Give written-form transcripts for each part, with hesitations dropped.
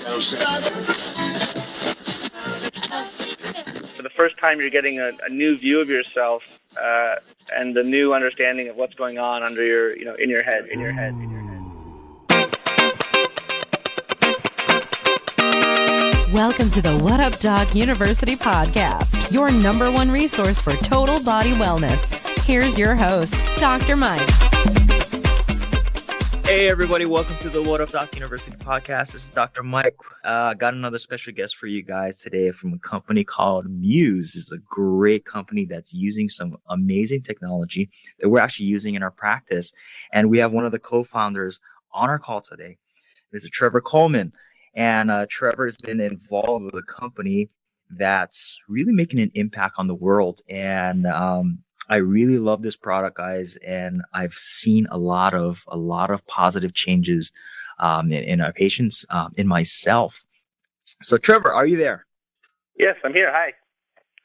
For the first time, you're getting a new view of yourself and a new understanding of what's going on under your, in your head. Welcome to the What Up Doc University podcast, your number one resource for total body wellness. Here's your host, Dr. Mike. Hey everybody, welcome to the What Up Doc University podcast. This is Dr. Mike. Got another special guest for you guys today from a company called Muse. It's a great company that's using some amazing technology that we're actually using in our practice. And we have one of the co-founders on our call today, Mr. Trevor Coleman. And Trevor has been involved with a company that's really making an impact on the world. And I really love this product, guys, and I've seen a lot of positive changes in our patients, in myself. So, Trevor, are you there? Yes, I'm here. Hi.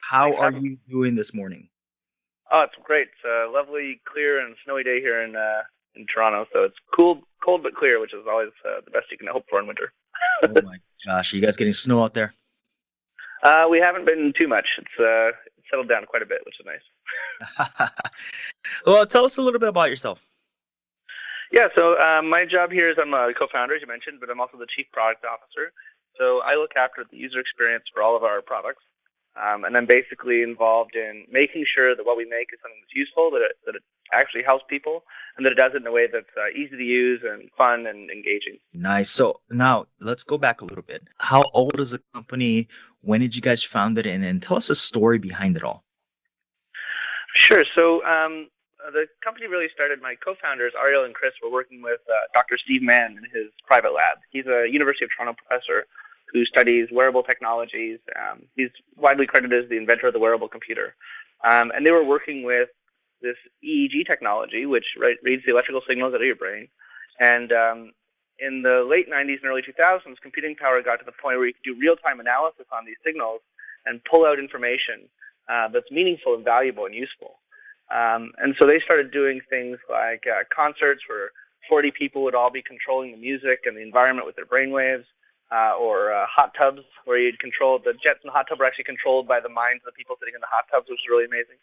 How are you doing this morning? Oh, it's great. It's a lovely, clear, and snowy day here in Toronto. So it's cold but clear, which is always the best you can hope for in winter. Oh my gosh, are you guys getting snow out there? We haven't been too much. It's settled down quite a bit, which is nice. Well, tell us a little bit about yourself. Yeah, so my job here is I'm a co-founder, as you mentioned, but I'm also the chief product officer. So I look after the user experience for all of our products, and I'm basically involved in making sure that what we make is something that's useful, that it actually helps people, and that it does it in a way that's easy to use and fun and engaging. Nice. So now let's go back a little bit. How old is the company? When did you guys found it? And tell us the story behind it all. Sure. So the company really started, my co-founders, Ariel and Chris, were working with Dr. Steve Mann in his private lab. He's a University of Toronto professor who studies wearable technologies. He's widely credited as the inventor of the wearable computer. And they were working with this EEG technology, which reads the electrical signals out of your brain. And in the late 90s and early 2000s, computing power got to the point where you could do real-time analysis on these signals and pull out information that's meaningful and valuable and useful. And so they started doing things like concerts where 40 people would all be controlling the music and the environment with their brainwaves, or hot tubs where you'd control the jets in the hot tub were actually controlled by the minds of the people sitting in the hot tubs, which was really amazing.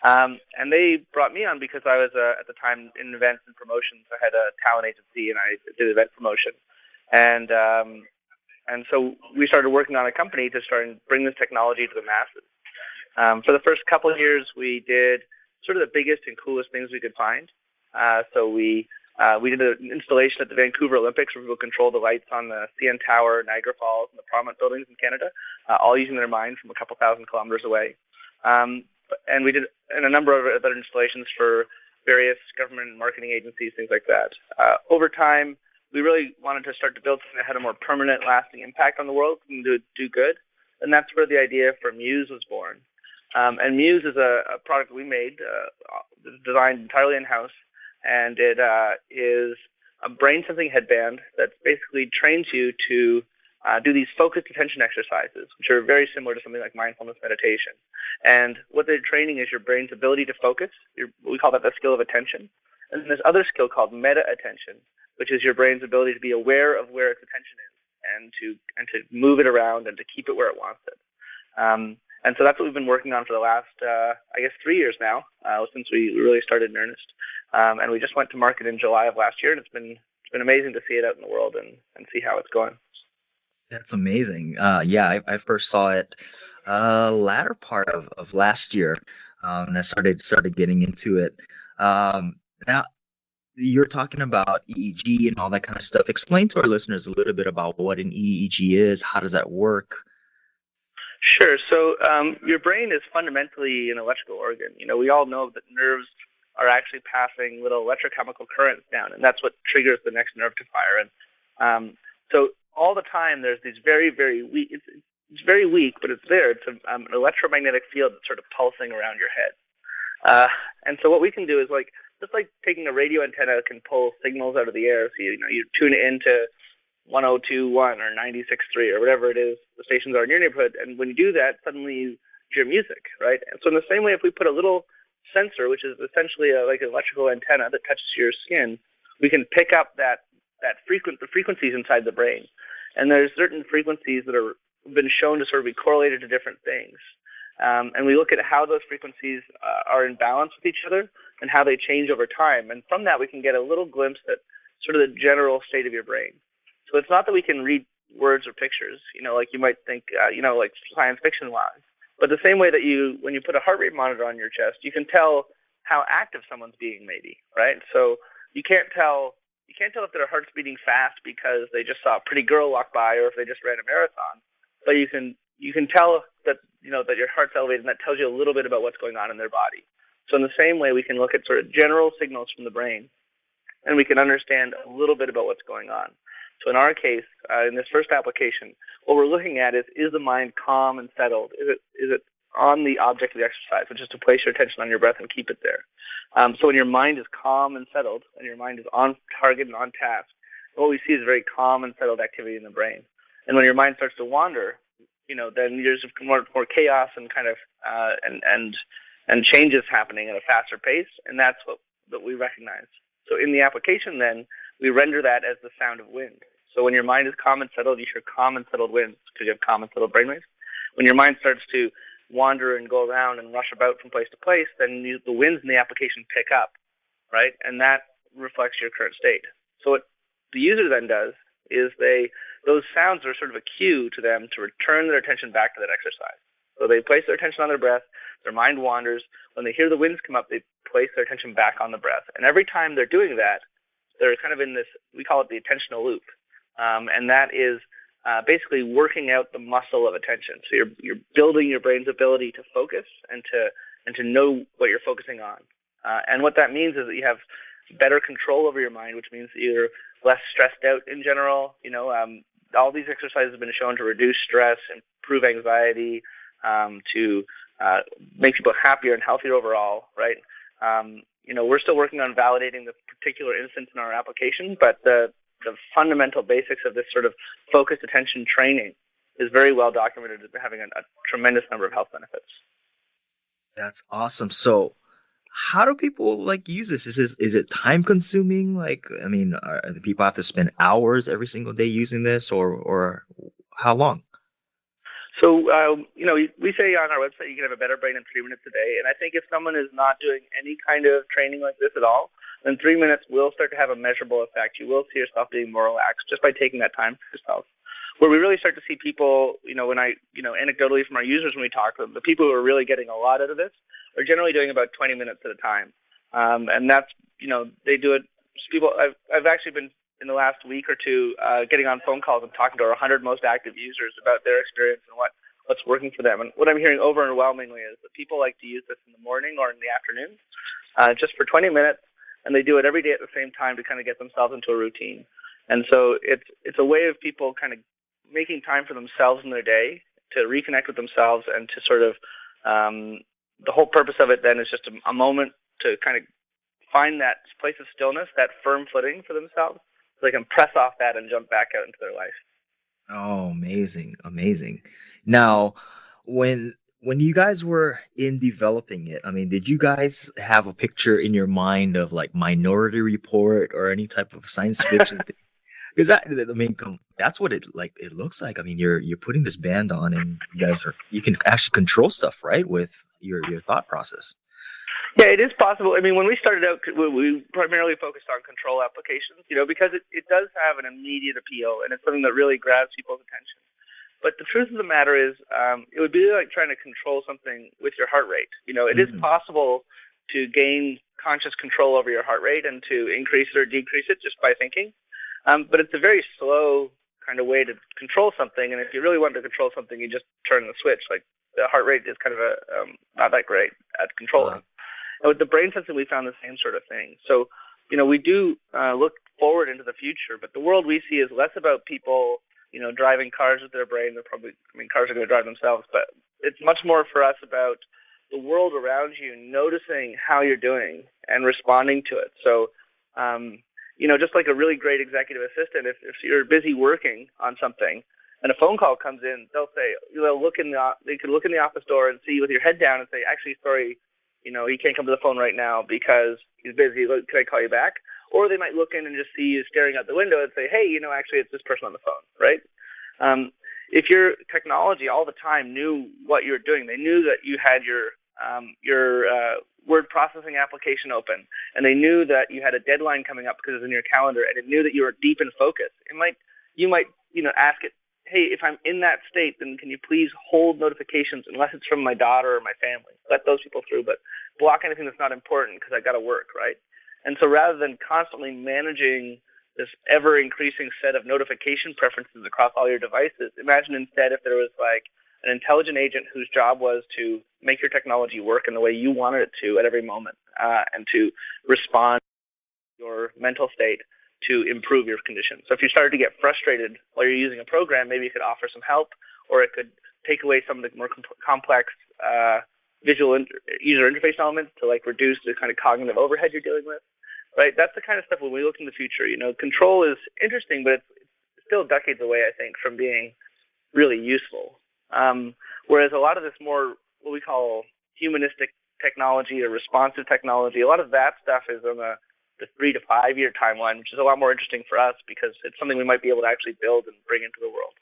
And they brought me on because I was at the time in events and promotions. I had a talent agency and I did event promotion, and so we started working on a company to start and bring this technology to the masses. For the first couple of years, we did sort of the biggest and coolest things we could find. So we did an installation at the Vancouver Olympics where people controlled the lights on the CN Tower, Niagara Falls, and the Parliament buildings in Canada, all using their mind from a couple thousand kilometers away. And we did a number of other installations for various government and marketing agencies, things like that. Over time, we really wanted to start to build something that had a more permanent, lasting impact on the world and do good. And that's where the idea for Muse was born. And Muse is a product we made, designed entirely in-house, and it is a brain-sensing headband that basically trains you to do these focused attention exercises, which are very similar to something like mindfulness meditation. And what they're training is your brain's ability to focus. We call that the skill of attention. And then there's other skill called meta-attention, which is your brain's ability to be aware of where its attention is and to move it around and to keep it where it wants it. And so that's what we've been working on for the last, 3 years now, since we really started in earnest. And we just went to market in July of last year, and it's been amazing to see it out in the world and see how it's going. That's amazing. I first saw it latter part of last year, and I started getting into it. Now, you're talking about EEG and all that kind of stuff. Explain to our listeners a little bit about what an EEG is. How does that work? Sure. So your brain is fundamentally an electrical organ. We all know that nerves are actually passing little electrochemical currents down, and that's what triggers the next nerve to fire. And so all the time there's these very, very weak, it's very weak, but it's there. It's an electromagnetic field that's sort of pulsing around your head. And so what we can do is just like taking a radio antenna can pull signals out of the air. So you tune it into 102.1 or 96.3 or whatever it is the stations are in your neighborhood. And when you do that, suddenly you hear music, right? And so in the same way, if we put a little sensor, which is essentially like an electrical antenna that touches your skin, we can pick up the frequencies inside the brain. And there's certain frequencies that are been shown to sort of be correlated to different things. And we look at how those frequencies are in balance with each other and how they change over time. And from that, we can get a little glimpse at sort of the general state of your brain. So it's not that we can read words or pictures, like you might think, like science fiction-wise. But the same way that when you put a heart rate monitor on your chest, you can tell how active someone's being, maybe, right? So you can't tell if their heart's beating fast because they just saw a pretty girl walk by or if they just ran a marathon. But you can tell that that your heart's elevated, and that tells you a little bit about what's going on in their body. So in the same way, we can look at sort of general signals from the brain, and we can understand a little bit about what's going on. So in our case, in this first application, what we're looking at is the mind calm and settled? Is it on the object of the exercise, which is to place your attention on your breath and keep it there? So when your mind is calm and settled, and your mind is on target and on task, what we see is very calm and settled activity in the brain. And when your mind starts to wander, then there's more chaos and kind of and changes happening at a faster pace, and that's what we recognize. So in the application, then, we render that as the sound of wind. So when your mind is calm and settled, you hear calm and settled winds because you have calm and settled brainwaves. When your mind starts to wander and go around and rush about from place to place, then the winds in the application pick up, right? And that reflects your current state. So what the user then does is those sounds are sort of a cue to them to return their attention back to that exercise. So they place their attention on their breath, their mind wanders. When they hear the winds come up, they place their attention back on the breath. And every time they're doing that, they're kind of in this, we call it the attentional loop. And that is basically working out the muscle of attention. So you're building your brain's ability to focus and to know what you're focusing on. And what that means is that you have better control over your mind, which means that you're less stressed out in general. All these exercises have been shown to reduce stress, improve anxiety, to make people happier and healthier overall, right? We're still working on validating the particular instance in our application, but the fundamental basics of this sort of focused attention training is very well documented as having a tremendous number of health benefits. That's awesome. So how do people use this? Is it time consuming? Do people have to spend hours every single day using this, or how long? So, we say on our website you can have a better brain in 3 minutes a day. And I think if someone is not doing any kind of training like this at all, then 3 minutes will start to have a measurable effect. You will see yourself being more relaxed just by taking that time for yourself. Where we really start to see people, anecdotally from our users when we talk to them, the people who are really getting a lot out of this are generally doing about 20 minutes at a time. And that's, they do it. People, I've actually been in the last week or two getting on phone calls and talking to our 100 most active users about their experience and what's working for them. And what I'm hearing overwhelmingly is that people like to use this in the morning or in the afternoon just for 20 minutes, and they do it every day at the same time to kind of get themselves into a routine. And so it's a way of people kind of making time for themselves in their day to reconnect with themselves and to sort of the whole purpose of it then is just a moment to kind of find that place of stillness, that firm footing for themselves, so they can press off that and jump back out into their life. Oh, amazing. Now, when you guys were in developing it, did you guys have a picture in your mind of Minority Report or any type of science fiction thing? Because that's what it looks like. You're putting this band on, and you can actually control stuff, right, with your thought process. Yeah, it is possible. When we started out, we primarily focused on control applications, because it does have an immediate appeal, and it's something that really grabs people's attention. But the truth of the matter is, it would be like trying to control something with your heart rate. It is possible to gain conscious control over your heart rate and to increase it or decrease it just by thinking. But it's a very slow kind of way to control something. And if you really want to control something, you just turn the switch. The heart rate is kind of not that great at controlling. And with the brain sensing, we found the same sort of thing. So, we do look forward into the future, but the world we see is less about people, driving cars with their brain. They're probably, cars are going to drive themselves, but it's much more for us about the world around you, noticing how you're doing and responding to it. So, just like a really great executive assistant, if you're busy working on something and a phone call comes in, they could look in the office door and see you with your head down and say, actually, sorry, he can't come to the phone right now because he's busy. Can I call you back? Or they might look in and just see you staring out the window and say, hey, actually, it's this person on the phone, right? If your technology all the time knew what you were doing, they knew that you had your word processing application open, and they knew that you had a deadline coming up because it was in your calendar, and it knew that you were deep in focus. You might ask it, hey, if I'm in that state, then can you please hold notifications unless it's from my daughter or my family? Let those people through, but block anything that's not important because I got to work, right? And so rather than constantly managing this ever-increasing set of notification preferences across all your devices, imagine instead if there was like an intelligent agent whose job was to make your technology work in the way you wanted it to at every moment, and to respond to your mental state to improve your condition. So if you started to get frustrated while you're using a program, maybe it could offer some help, or it could take away some of the more complex visual user interface elements to like reduce the kind of cognitive overhead you're dealing with. Right, that's the kind of stuff when we look in the future. Control is interesting, but it's still decades away, I think, from being really useful. Whereas a lot of this more what we call humanistic technology or responsive technology, a lot of that stuff is on the 3 to 5 year timeline, which is a lot more interesting for us because it's something we might be able to actually build and bring into the world.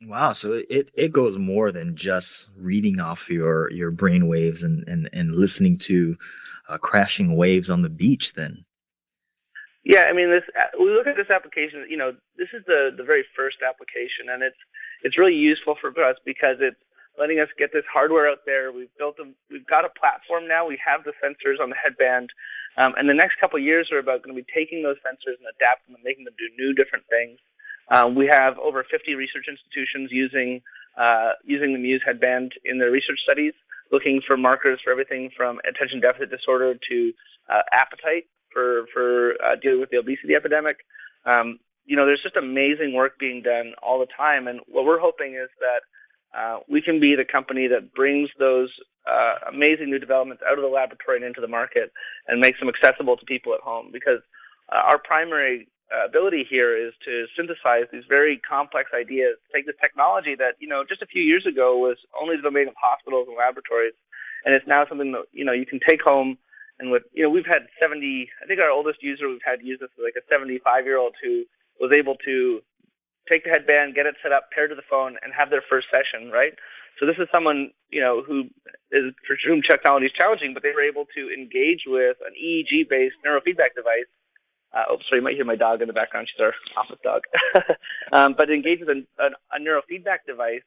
Wow, so it goes more than just reading off your brain waves and listening to crashing waves on the beach then. Yeah, I mean, we look at this application, this is the very first application, and it's really useful for us because it's letting us get this hardware out there. We've got a platform now. We have the sensors on the headband, and the next couple of years are about going to be taking those sensors and adapting them, making them do new different things. We have over 50 research institutions using the Muse headband in their research studies, looking for markers for everything from attention deficit disorder to appetite for dealing with the obesity epidemic. There's just amazing work being done all the time, and what we're hoping is that we can be the company that brings those amazing new developments out of the laboratory and into the market and makes them accessible to people at home, because our primary ability here is to synthesize these very complex ideas, take this technology that, just a few years ago was only the domain of hospitals and laboratories, and it's now something that, you can take home. And we've had 70, I think our oldest user we've had use this is like a 75-year-old who was able to take the headband, get it set up, paired to the phone, and have their first session, right? So this is someone, who is, for whom technology is challenging, but they were able to engage with an EEG-based neurofeedback device. Sorry, you might hear my dog in the background. She's our office dog. But engage with a neurofeedback device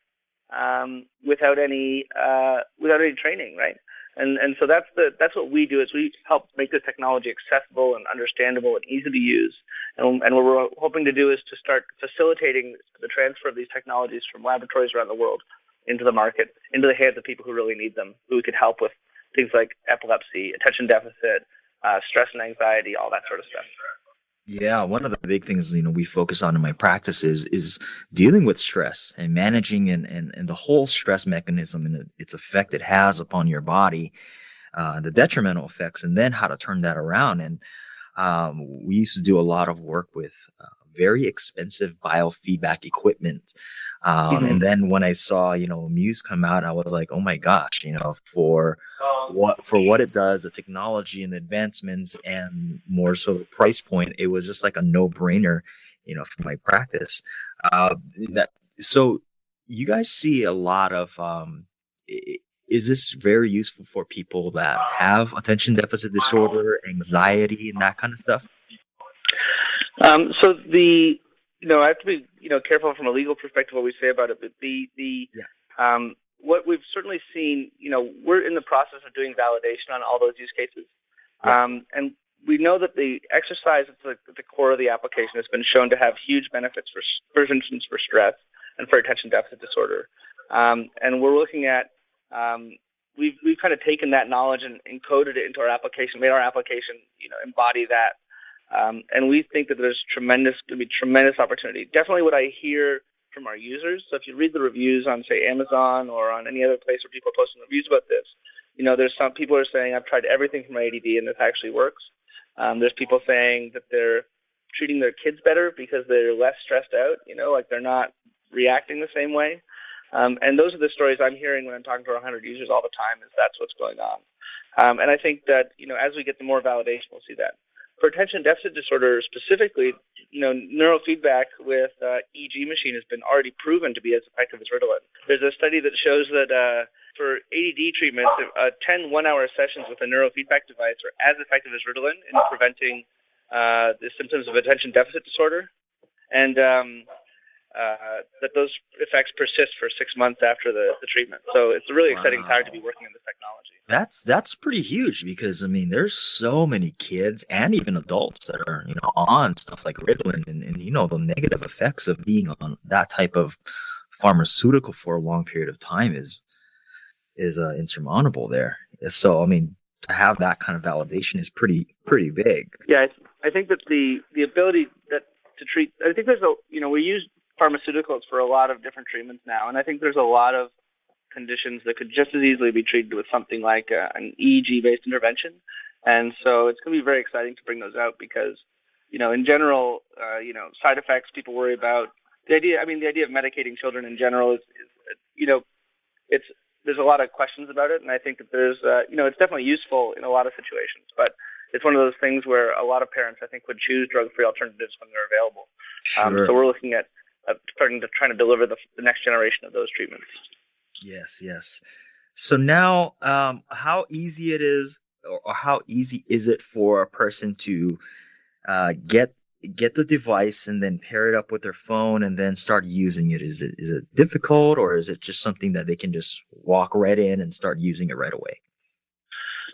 without any training, right? And so that's what we do, is we help make this technology accessible and understandable and easy to use. And what we're hoping to do is to start facilitating the transfer of these technologies from laboratories around the world into the market, into the hands of people who really need them, who we could help with things like epilepsy, attention deficit, stress and anxiety, all that sort of stuff. Yeah, one of the big things we focus on in my practice is dealing with stress and managing and the whole stress mechanism and its effect it has upon your body, the detrimental effects, and then how to turn that around. And we used to do a lot of work with very expensive biofeedback equipment. And then when I saw, Muse come out, I was like, oh my gosh, for what it does, the technology and the advancements, and more so the price point, it was just like a no-brainer, for my practice. So you guys see a lot of, is this very useful for people that have attention deficit disorder, anxiety, and that kind of stuff? So I have to be, careful from a legal perspective what we say about it, but what we've certainly seen, we're in the process of doing validation on all those use cases. And we know that the exercise at the core of the application has been shown to have huge benefits for instance, for stress and for attention deficit disorder. And we're looking at, we've kind of taken that knowledge and encoded it into our application, made our application, embody that. And we think that there's going to be tremendous opportunity. Definitely what I hear from our users. So if you read the reviews on, say, Amazon or on any other place where people are posting reviews about this, there's some people are saying, I've tried everything for my ADD and this actually works. There's people saying that they're treating their kids better because they're less stressed out, like they're not reacting the same way. And those are the stories I'm hearing when I'm talking to our 100 users all the time, is that's what's going on. And I think that, as we get the more validation, we'll see that. for attention deficit disorder specifically, neurofeedback with EEG machine has been already proven to be as effective as Ritalin. There's a study that shows that for ADD treatments, 10 one-hour sessions with a neurofeedback device are as effective as Ritalin in preventing the symptoms of attention deficit disorder, and that those effects persist for 6 months after the treatment. So it's a really exciting time to be working on this technology. That's pretty huge, because there's so many kids and even adults that are on stuff like Ritalin, and the negative effects of being on that type of pharmaceutical for a long period of time is insurmountable there. So to have that kind of validation is pretty big. Yeah, I think that the ability to treat, I think there's we use pharmaceuticals for a lot of different treatments now, and I think there's a lot of conditions that could just as easily be treated with something like an EEG-based intervention. And so it's going to be very exciting to bring those out because, in general, side effects people worry about. The idea of medicating children in general is there's a lot of questions about it, and I think that there's, it's definitely useful in a lot of situations, but it's one of those things where a lot of parents, I think, would choose drug-free alternatives when they're available. Sure. So we're looking at trying to deliver the next generation of those treatments. Yes. So now, how easy it is, or how easy is it for a person to get the device and then pair it up with their phone and then start using it? Is it difficult, or is it just something that they can just walk right in and start using it right away?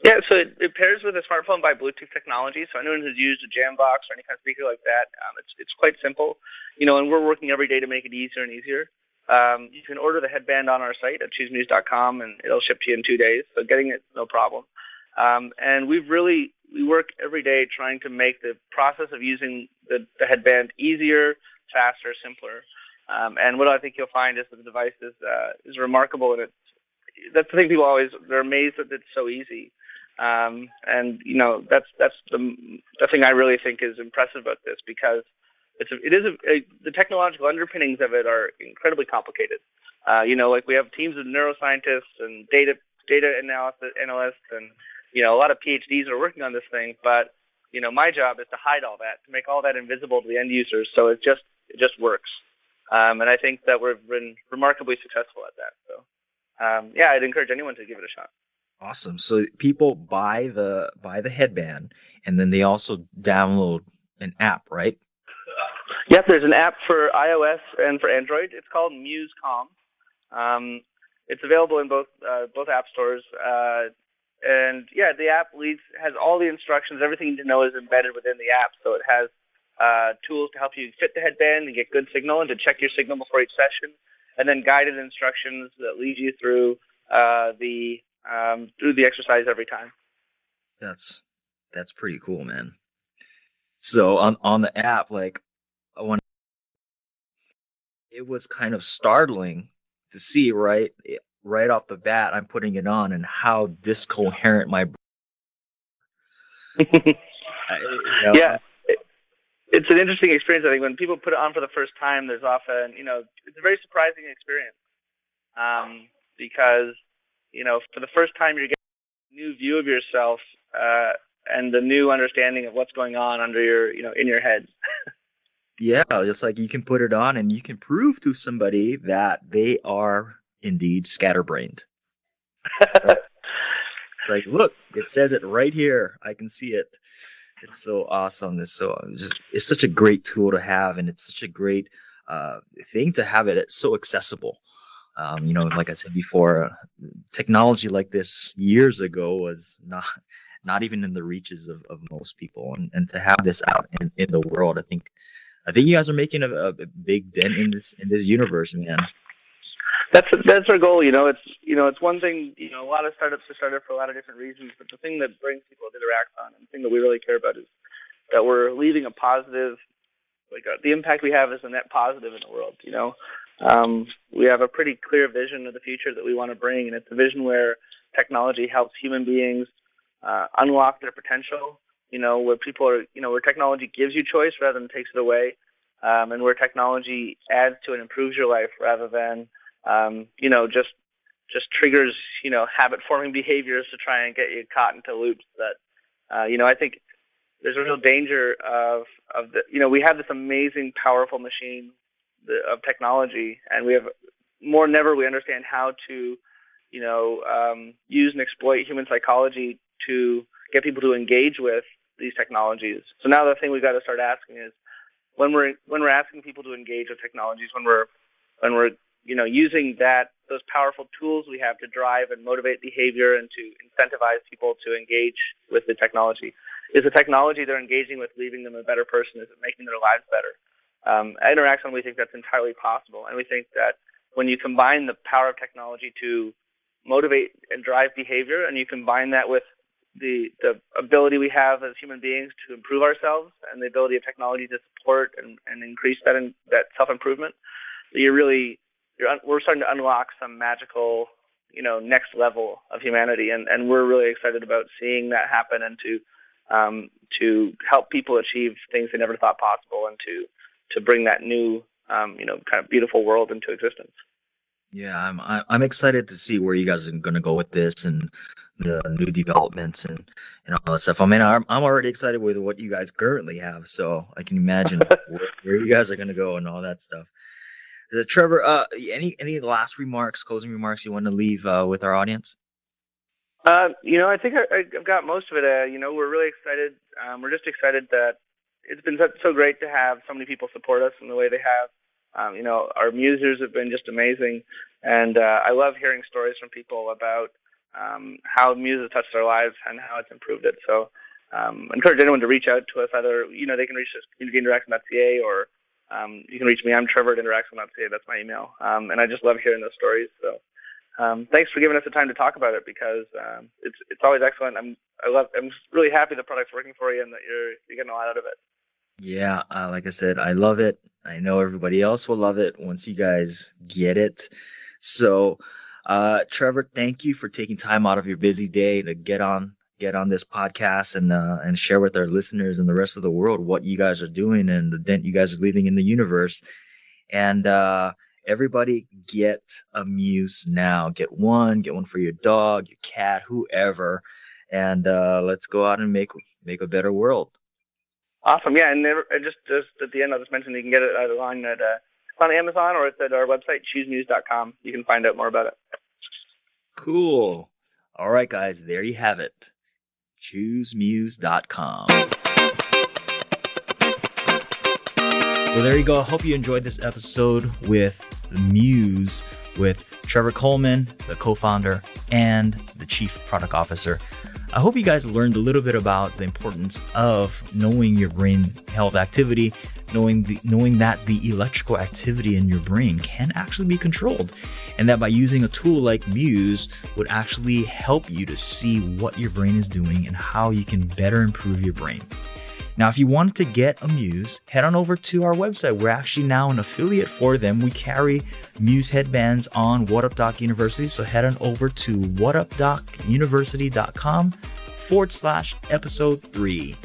Yeah, so it pairs with a smartphone by Bluetooth technology. So anyone who's used a Jambox or any kind of speaker like that, it's quite simple. And we're working every day to make it easier and easier. You can order the headband on our site at choosemuse.com, and it'll ship to you in 2 days. So getting it, no problem. And we work every day trying to make the process of using the headband easier, faster, simpler. And what I think you'll find is that the device is remarkable, and that's the thing they're amazed that it's so easy. And that's the thing I really think is impressive about this, because the technological underpinnings of it are incredibly complicated. Like we have teams of neuroscientists and data analysts, and a lot of PhDs are working on this thing. But my job is to hide all that, to make all that invisible to the end users, so it just works. And I think that we've been remarkably successful at that. So I'd encourage anyone to give it a shot. Awesome. So people buy the headband, and then they also download an app, right? Yep, there's an app for iOS and for Android. It's called Muse Calm. It's available in both app stores. And the app has all the instructions. Everything you need to know is embedded within the app. So it has tools to help you fit the headband and get good signal, and to check your signal before each session, and then guided instructions that lead you through the exercise every time. That's pretty cool, man. So on the app, it was kind of startling to see right off the bat, I'm putting it on, and how discoherent my Yeah, it's an interesting experience. I think when people put it on for the first time, there's often, it's a very surprising experience, because for the first time you're getting a new view of yourself and the new understanding of what's going on under your, in your head. Yeah, it's like you can put it on and you can prove to somebody that they are indeed scatterbrained. It's like, look, it says it right here. I can see it. It's so awesome. It's such a great tool to have, and it's such a great thing to have it. It's so accessible. Like I said before, technology like this years ago was not even in the reaches of most people, and to have this out in the world, I think you guys are making a big dent in this universe, man. That's our goal. It's one thing. A lot of startups are started for a lot of different reasons, but the thing that brings people to Interaxon, and the thing that we really care about, is that we're leaving a positive. The impact we have is a net positive in the world. We have a pretty clear vision of the future that we want to bring, and it's a vision where technology helps human beings unlock their potential. Where people are, where technology gives you choice rather than takes it away, and where technology adds to and improves your life rather than, just triggers, habit-forming behaviors to try and get you caught into loops that, I think, there's a real danger of we have this amazing, powerful machine of technology, and we have more than ever we understand how to use and exploit human psychology to get people to engage with these technologies. So now the thing we've got to start asking is, when we're asking people to engage with technologies, when we're using those powerful tools we have to drive and motivate behavior and to incentivize people to engage with the technology, is the technology they're engaging with leaving them a better person? Is it making their lives better? At Interaxon, we think that's entirely possible, and we think that when you combine the power of technology to motivate and drive behavior, and you combine that with the ability we have as human beings to improve ourselves, and the ability of technology to support and increase that self-improvement, we're starting to unlock some magical, next level of humanity, and we're really excited about seeing that happen, and to help people achieve things they never thought possible, and to bring that new, kind of beautiful world into existence. Yeah, I'm excited to see where you guys are going to go with this and the new developments and all that stuff. I mean, I'm already excited with what you guys currently have, so I can imagine where you guys are going to go and all that stuff. Trevor, any last closing remarks you want to leave with our audience? I think I've got most of it. We're really excited. We're just excited that it's been so great to have so many people support us in the way they have. Our musers have been just amazing, and I love hearing stories from people about how Muse has touched their lives and how it's improved it. So I encourage anyone to reach out to us. Either they can reach us at community@interaxon.ca, or you can reach me. I'm Trevor at Interaxon.ca. That's my email. And I just love hearing those stories. So thanks for giving us the time to talk about it, because it's always excellent. I'm really happy the product's working for you and that you're getting a lot out of it. Yeah, like I said, I love it. I know everybody else will love it once you guys get it. So, Trevor, thank you for taking time out of your busy day to get on this podcast and share with our listeners and the rest of the world what you guys are doing and the dent you guys are leaving in the universe. And everybody get a Muse now. Get one for your dog, your cat, whoever, and let's go out and make a better world. Awesome. Yeah, and just at the end, I'll just mention you can get it on Amazon, or it's at our website, choosemuse.com. You can find out more about it. Cool. All right, guys, there you have it. choosemuse.com. Well, there you go. I hope you enjoyed this episode with the Muse with Trevor Coleman, the co-founder and the chief product officer. I hope you guys learned a little bit about the importance of knowing your brain health activity, knowing that the electrical activity in your brain can actually be controlled, and that by using a tool like Muse would actually help you to see what your brain is doing and how you can better improve your brain. Now, if you wanted to get a Muse, head on over to our website. We're actually now an affiliate for them. We carry Muse headbands on What Up Doc University. So head on over to whatupdocuniversity.com/episode 3.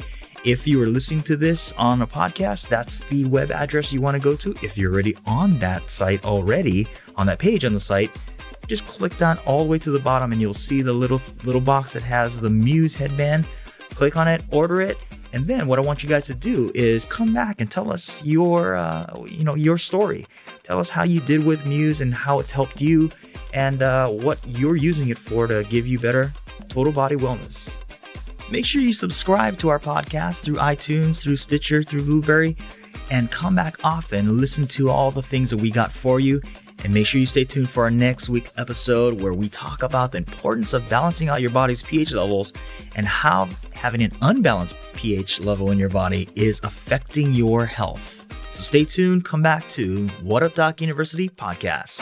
If you are listening to this on a podcast, that's the web address you want to go to. If you're already on that site already, on that page on the site, just click down all the way to the bottom and you'll see the little box that has the Muse headband. Click on it, order it. And then what I want you guys to do is come back and tell us your story. Tell us how you did with Muse and how it's helped you, and what you're using it for to give you better total body wellness. Make sure you subscribe to our podcast through iTunes, through Stitcher, through Blueberry, and come back often and listen to all the things that we got for you. And make sure you stay tuned for our next week's episode, where we talk about the importance of balancing out your body's pH levels and how having an unbalanced pH level in your body is affecting your health. So stay tuned. Come back to What Up Doc University podcast.